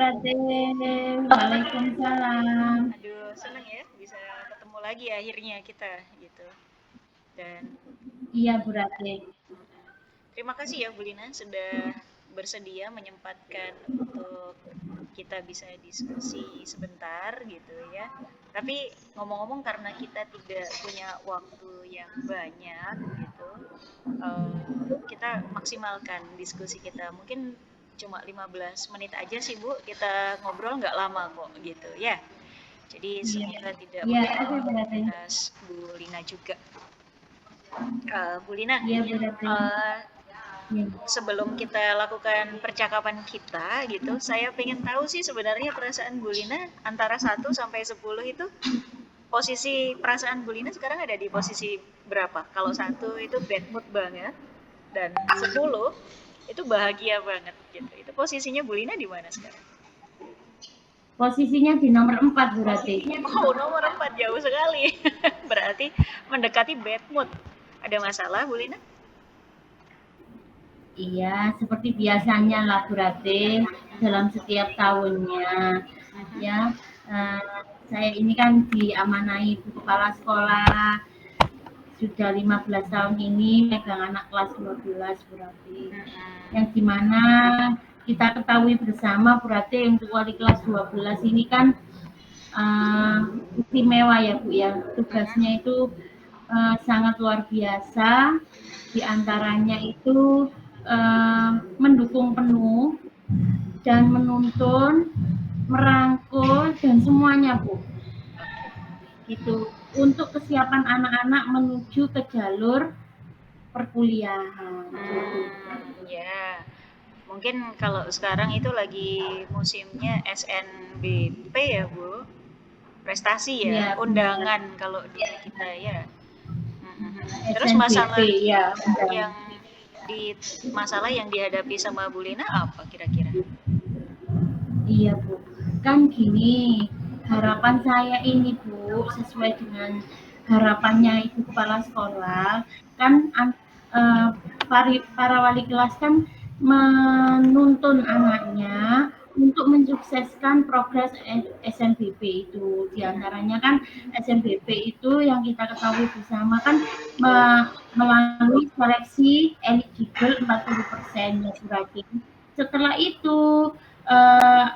Rate. Waalaikumsalam. Aduh, seneng ya bisa ketemu lagi akhirnya kita gitu. Dan Iya, Bu Rate. terima kasih ya Bu Lina sudah bersedia menyempatkan untuk kita bisa diskusi sebentar gitu ya. Tapi ngomong-ngomong karena kita tidak punya waktu yang banyak gitu, kita maksimalkan diskusi kita. Mungkin cuma 15 menit aja sih Bu, kita ngobrol nggak lama kok gitu ya. Jadi Iya. supaya tidak Iya, oke, mengganggu Bu Rate. aktivitas Bu Lina juga. Bu Lina, Iya, Bu Rate. eh, Iya. sebelum kita lakukan percakapan kita gitu, saya pengen tahu sih sebenarnya perasaan Bu Lina antara 1 sampai 10 itu posisi perasaan Bu Lina sekarang ada di posisi berapa? Kalau 1 itu bad mood banget dan 10 itu bahagia banget gitu. Itu posisinya Bu Lina di mana sekarang? Posisinya di nomor 4, Bu Rate. Oh, nomor 4 jauh sekali. Berarti mendekati bad mood. Ada masalah Bu Lina? Iya, seperti biasanya lah, Bu Rate, dalam setiap tahunnya. Ya, eh, saya ini kan diamanai Bu Kepala Sekolah sudah 15 tahun ini megang anak kelas 12, Bu Rati. Yang dimana kita ketahui bersama, Bu Rati, untuk wali kelas 12 ini kan istimewa ya, Bu ya. Tugasnya itu sangat luar biasa. Di antaranya itu mendukung penuh dan menuntun, merangkul dan semuanya, Bu. Gitu. Untuk kesiapan anak-anak menuju ke jalur perkuliahan. Ya, mungkin kalau sekarang itu lagi musimnya SNBP ya Bu, prestasi ya, Ya, undangan kalau di kita ya. Terus SNBP masalah ya. yang masalah yang dihadapi sama Bu Lina apa kira-kira? Iya, Bu. Kan gini, harapan saya ini, Bu, sesuai dengan harapannya Ibu Kepala Sekolah, kan para wali kelas kan menuntun anaknya untuk mensukseskan progres SNBP itu. Di antaranya kan SNBP itu yang kita ketahui bersama kan melalui seleksi eligible 40% ya, berarti. Setelah itu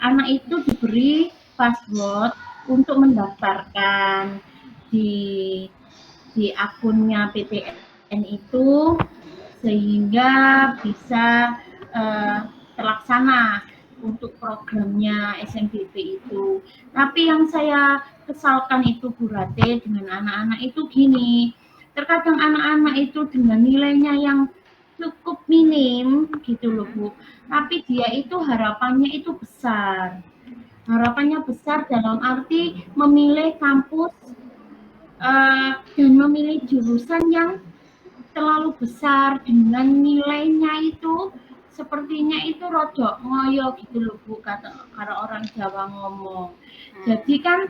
anak itu diberi password untuk mendaftarkan di akunnya PTN itu sehingga bisa terlaksana untuk programnya SNBP itu. Tapi yang saya kesalkan itu, Bu Rate, dengan anak-anak itu gini, terkadang anak-anak itu dengan nilainya yang cukup minim gitu loh, Bu, tapi dia itu harapannya itu besar. Harapannya besar dalam arti memilih kampus dan memilih jurusan yang terlalu besar dengan nilainya itu sepertinya itu rodok ngoyo gitu loh, Bu, kata orang Jawa ngomong. Jadi kan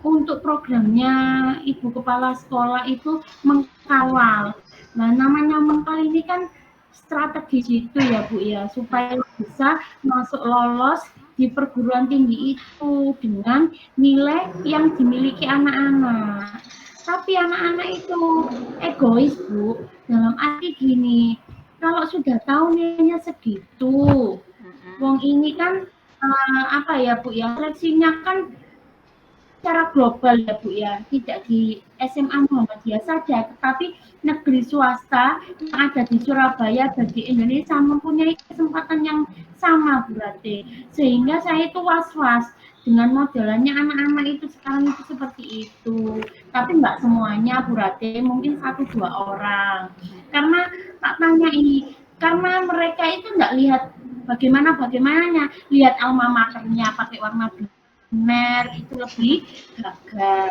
untuk programnya Ibu Kepala Sekolah itu mengkawal. Nah, namanya mengkawal ini kan strategi itu ya, Bu ya, supaya bisa masuk lolos di perguruan tinggi itu dengan nilai yang dimiliki anak-anak. Tapi anak-anak itu egois, Bu, dalam arti gini, kalau sudah tahu nilainya segitu, wong ini kan apa ya, Bu ya, seleksinya kan secara global ya, Bu ya, tidak di SMA Muhammadiyah saja, tetapi negeri swasta yang ada di Surabaya bagi Indonesia mempunyai kesempatan yang sama, berarti. Sehingga saya itu was-was dengan modelannya anak-anak itu sekarang itu seperti itu. Tapi nggak semuanya, Bu Rate, mungkin 1-2 orang. Karena tak tanya ini, karena mereka itu nggak lihat bagaimananya, lihat alma maternya pakai warna biru itu lebih gagah,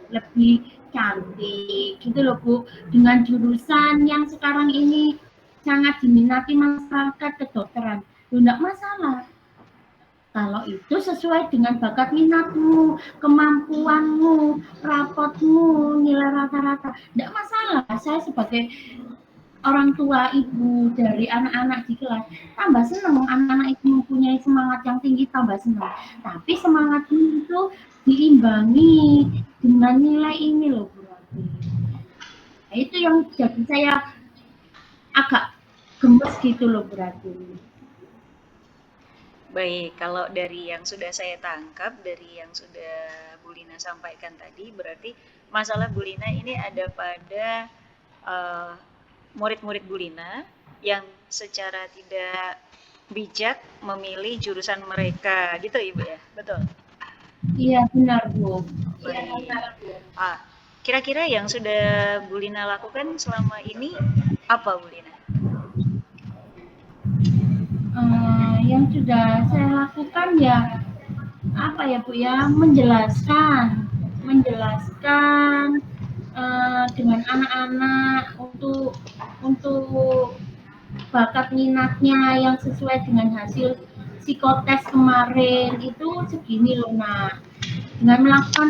lebih cantik gitu loh, Bu. Dengan jurusan yang sekarang ini sangat diminati masyarakat kedokteran. Enggak masalah. Kalau itu sesuai dengan bakat minatmu, kemampuanmu, rapotmu, nilai rata-rata, enggak masalah. Saya sebagai orang tua ibu dari anak-anak di kelas tambah senang anak-anak itu mempunyai semangat yang tinggi tambah senang tapi semangatnya itu diimbangi dengan nilai ini loh berarti nah, itu yang jadi saya agak gemes gitu loh berarti Baik, kalau dari yang sudah saya tangkap, dari yang sudah Bu Lina sampaikan tadi, berarti masalah Bu Lina ini ada pada eh, murid-murid Bu Lina yang secara tidak bijak memilih jurusan mereka, gitu Ibu ya? Betul? iya benar Bu Baik. Ah, kira-kira yang sudah Bu Lina lakukan selama ini apa Bu Lina? yang sudah saya lakukan ya apa ya Bu ya menjelaskan dengan anak-anak untuk bakat minatnya yang sesuai dengan hasil psikotes kemarin itu segini loh nah dengan melakukan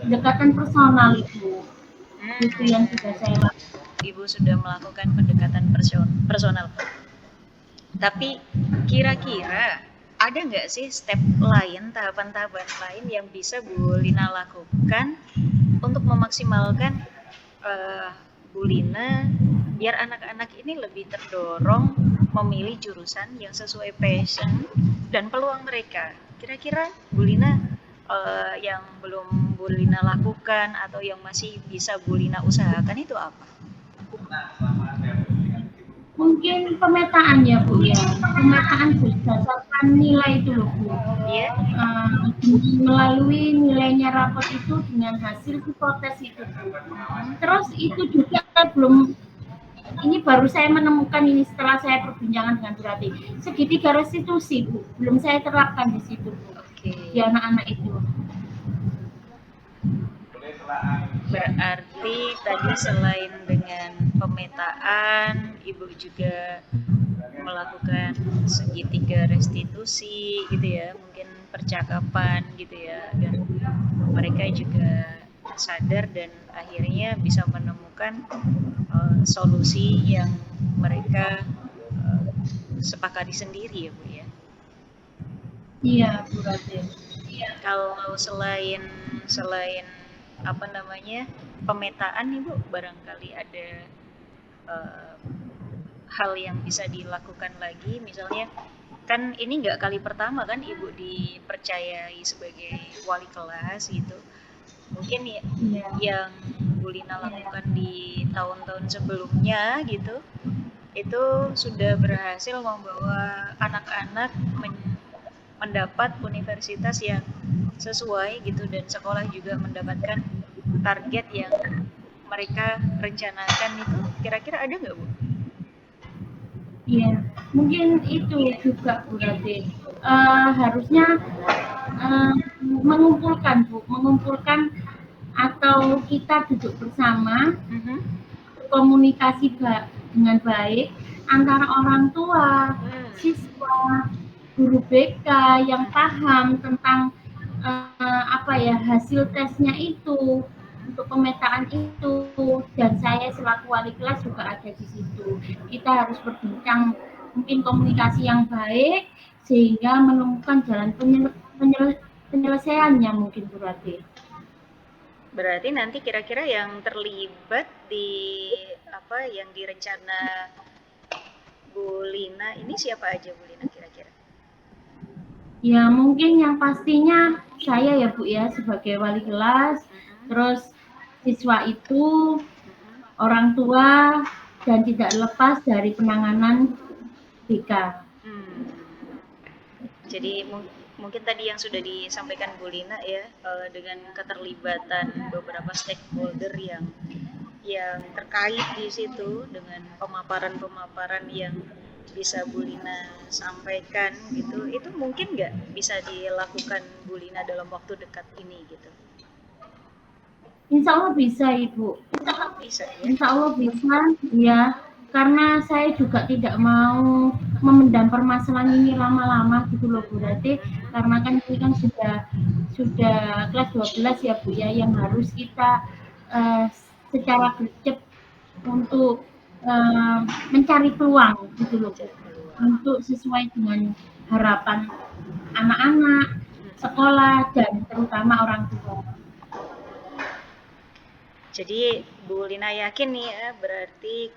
pendekatan personal itu yang sudah saya Hmm, lakukan. Ibu sudah melakukan pendekatan personal. Tapi kira-kira ada nggak sih step lain, tahapan-tahapan lain yang bisa Bu Lina lakukan untuk memaksimalkan eh, Bu Lina biar anak-anak ini lebih terdorong memilih jurusan yang sesuai passion dan peluang mereka. Kira-kira Bu Lina yang belum Bu Lina lakukan atau yang masih bisa Bu Lina usahakan itu apa? Mungkin pemetaan ya Bu ya, pemetaan berdasarkan nilai itu loh Bu. Iya? Melalui nilainya rapot itu dengan hasil hipotes itu Bu. Terus itu juga belum ini baru saya menemukan ini setelah saya perbincangan dengan Bu Rati. Segitiga restitusi Bu, belum saya terapkan di situ Bu. Oke. Di anak-anak itu. Berarti tadi selain dengan pemetaan, Ibu juga melakukan segitiga restitusi gitu ya, mungkin percakapan gitu ya, dan mereka juga sadar dan akhirnya bisa menemukan solusi yang mereka uh, sepakati sendiri ya Bu ya. Iya Bu Rati. Kalau selain selain apa namanya pemetaan nih Bu, barangkali ada uh, hal yang bisa dilakukan lagi, misalnya kan ini nggak kali pertama kan Ibu dipercayai sebagai wali kelas gitu. Mungkin ya, Iya. yang Bu Lina lakukan di tahun-tahun sebelumnya gitu, itu sudah berhasil membawa anak-anak mendapat universitas yang sesuai gitu dan sekolah juga mendapatkan target yang mereka rencanakan itu kira-kira ada nggak Bu? Iya, mungkin itu juga Bu Rati. Harusnya mengumpulkan atau kita duduk bersama komunikasi dengan baik antara orang tua, siswa, guru BK yang paham tentang apa ya hasil tesnya itu untuk pemetaan itu dan saya selaku wali kelas juga ada di situ. Kita harus berbincang mungkin komunikasi yang baik sehingga menemukan jalan penyelesaiannya mungkin berarti. Berarti nanti kira-kira yang terlibat di apa yang direncana Bu Lina ini siapa aja Bu Lina kira-kira? Ya mungkin yang pastinya saya ya Bu ya sebagai wali kelas, terus siswa itu orang tua dan tidak lepas dari penanganan BK. Jadi mungkin tadi yang sudah disampaikan Bu Lina ya dengan keterlibatan beberapa stakeholder yang terkait di situ dengan pemaparan-pemaparan yang bisa Bu Lina sampaikan gitu, itu mungkin nggak bisa dilakukan Bu Lina dalam waktu dekat ini gitu? Insya Allah bisa Ibu. Bisa ya? Insya Allah bisa ya. Karena saya juga tidak mau memendam permasalahan ini lama-lama gitu loh Bu Rati. Karena kan ini kan sudah kelas 12 ya Bu ya yang harus kita secara gercep untuk mencari peluang gitu loh Bu, Mencari peluang. untuk sesuai dengan harapan anak-anak, Mm-mm. sekolah, dan terutama orang tua. Jadi Bu Lina yakin nih ya, berarti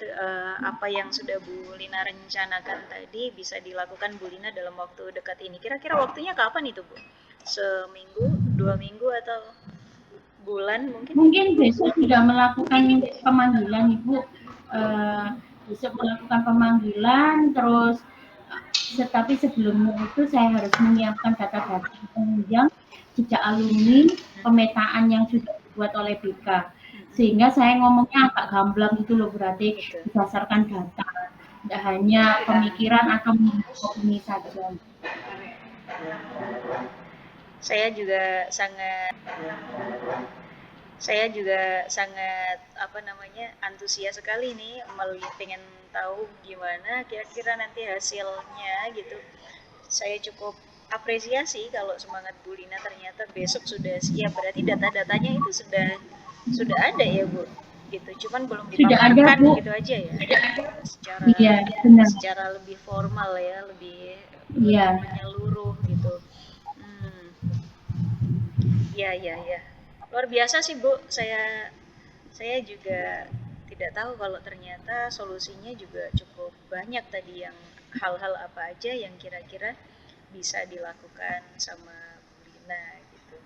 apa yang sudah Bu Lina rencanakan tadi bisa dilakukan Bu Lina dalam waktu dekat ini. Kira-kira waktunya kapan itu Bu? Seminggu, 2 minggu, atau bulan mungkin? Mungkin besok sudah melakukan pemanggilan Ibu, besok melakukan pemanggilan, terus tetapi sebelumnya itu saya harus menyiapkan data-data penunjang jejak alumni, pemetaan yang sudah dibuat oleh BK. Mm-mm. Sehingga saya ngomongnya agak gamblang itu loh, berarti Betul. berdasarkan data, tidak hanya pemikiran atau opini saja. Saya juga sangat saya juga sangat apa namanya antusias sekali nih pengen tahu gimana kira-kira nanti hasilnya gitu. Saya cukup apresiasi kalau semangat Bu Lina ternyata besok sudah siap, berarti data-datanya itu sudah ada ya Bu, gitu. Cuman belum Sudah ada dipaparkan Bu. gitu aja ya, secara Iya, benar. secara lebih formal ya, lebih Iya. lebih menyeluruh gitu. Hmm, ya ya ya. Luar biasa sih Bu, saya juga tidak tahu kalau ternyata solusinya juga cukup banyak tadi, yang hal-hal apa aja yang kira-kira bisa dilakukan sama Bu Lina gitu.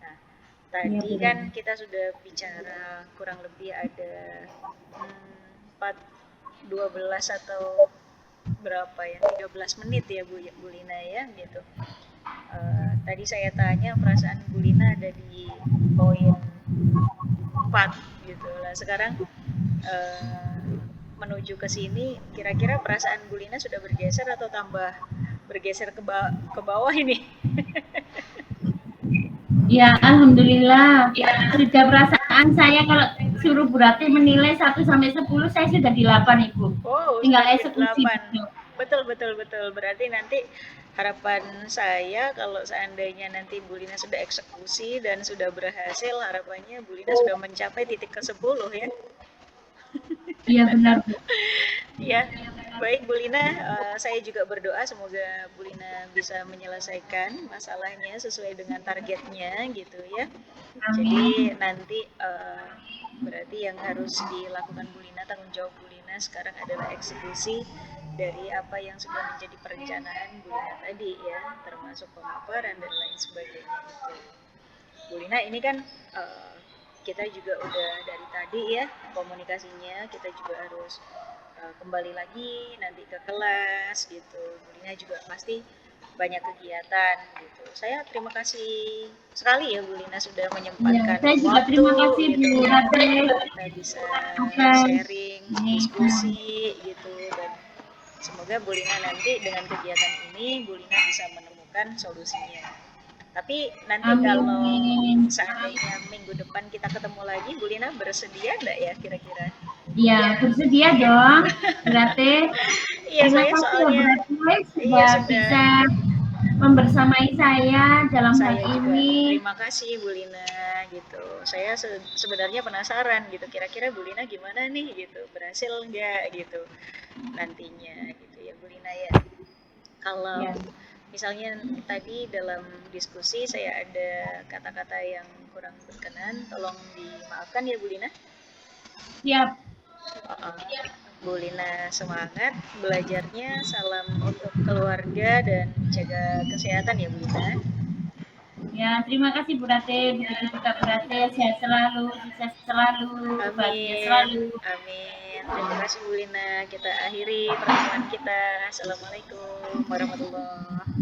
Nah, Iya tadi benar. kan kita sudah bicara kurang lebih ada 4 12 atau berapa ya, 13 menit ya Bu Lina ya gitu. Tadi saya tanya perasaan Bu Lina ada di poin 4 gitu lah. Sekarang eh, menuju ke sini, kira-kira perasaan Bu Lina sudah bergeser atau tambah bergeser ke bawah ini? Ya, alhamdulillah. Sudah perasaan saya kalau suruh berarti menilai 1 sampai 10, saya sudah di 8, Ibu. Oh, Tinggal sudah di eksekusi 8. besok. Betul, betul, betul. Berarti nanti harapan saya kalau seandainya nanti Bu Lina sudah eksekusi dan sudah berhasil, harapannya Bu Lina sudah mencapai titik ke-10 ya. Iya benar, Bu. Ya, baik Bu Lina, saya juga berdoa semoga Bu Lina bisa menyelesaikan masalahnya sesuai dengan targetnya gitu ya. Jadi Amin. nanti berarti yang harus dilakukan Bu Lina, tanggung jawab Bu Lina sekarang adalah eksekusi dari apa yang sudah menjadi perencanaan Bu Lina tadi ya, termasuk pemaparan dan lain sebagainya itu. Bu Lina ini kan kita juga udah dari tadi ya komunikasinya, kita juga harus kembali lagi nanti ke kelas gitu. Bu Lina juga pasti banyak kegiatan gitu. Saya terima kasih sekali ya Bu Lina sudah Iya, menyempatkan saya juga waktu terima kasih gitu Bu ya. Rate Kita bisa atas sharing, ini. diskusi gitu, dan semoga Bu Lina nanti dengan kegiatan ini Bu Lina bisa menemukan solusinya. Tapi nanti kalau Amin. seandainya minggu depan kita ketemu lagi, Bu Lina bersedia enggak ya kira-kira? Iya, bersedia dong. Berarti Iya, terima saya kasih ya Bu soalnya Rate iya sudah sudah. bisa membersamai saya dalam hal Saya juga ini. terima kasih Bu Lina gitu. Saya sebenarnya penasaran gitu, kira-kira Bu Lina gimana nih gitu, berhasil nggak gitu nantinya gitu ya Bu Lina ya. Kalau Ya, misalnya tadi dalam diskusi saya ada kata-kata yang kurang berkenan, tolong dimaafkan ya Bu Lina. siap. Uh-uh. Bu Lina semangat belajarnya, salam untuk keluarga dan jaga kesehatan ya Bu Lina. Ya, terima kasih Bu Rate. Begitu juga Bu Rate, sehat selalu, sukses selalu, bahagia Amin, selalu. amin. Terima kasih Bu Lina. Kita akhiri pertemuan kita. Assalamualaikum warahmatullahi